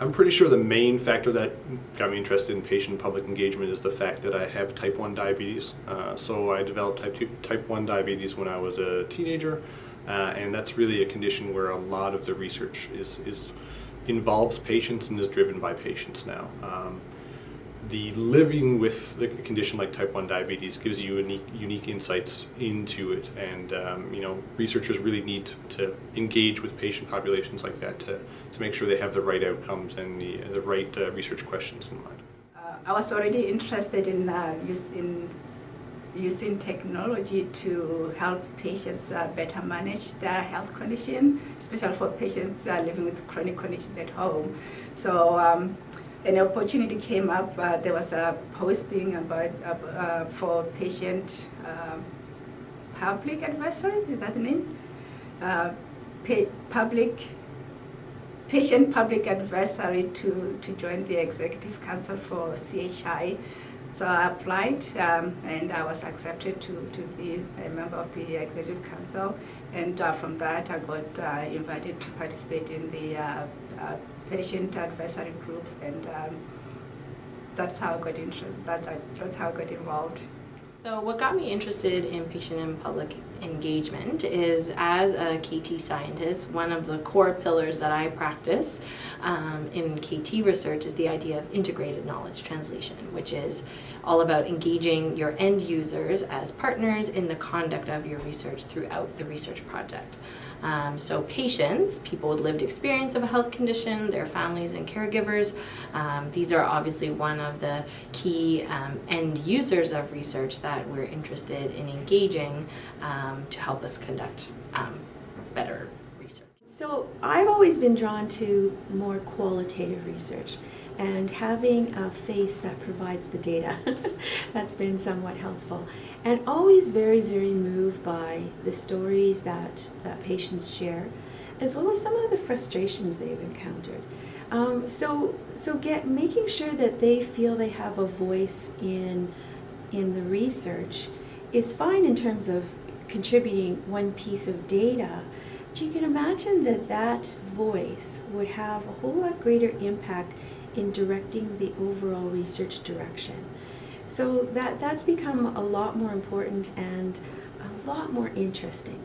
I'm pretty sure the main factor that got me interested in patient-public engagement is the fact that I have type 1 diabetes. So I developed type 1 diabetes when I was a teenager, and that's really a condition where a lot of the research involves patients and is driven by patients now. The living with the condition like type 1 diabetes gives you unique insights into it, and researchers really need to engage with patient populations like that to make sure they have the right outcomes and the right research questions in mind. I was already interested in using technology to help patients better manage their health condition, especially for patients living with chronic conditions at home. So an opportunity came up. There was a posting about for patient public advisory. Is that the name? Patient public advisory to join the executive council for CHI. So I applied and I was accepted to be a member of the executive council, and from that I got invited to participate in the patient advisory group, and that's how I got interested. That's how I got involved. So what got me interested in patient and public engagement is, as a KT scientist, one of the core pillars that I practice in KT research is the idea of integrated knowledge translation, which is all about engaging your end users as partners in the conduct of your research throughout the research project. So patients, people with lived experience of a health condition, their families and caregivers, these are obviously one of the key end users of research that we're interested in engaging to help us conduct better research. So I've always been drawn to more qualitative research, and having a face that provides the data that's been somewhat helpful, and always very, very moved by the stories that patients share, as well as some of the frustrations they've encountered. Making sure that they feel they have a voice in the research is fine in terms of contributing one piece of data, but you can imagine that voice would have a whole lot greater impact in directing the overall research direction. So that's become a lot more important and a lot more interesting.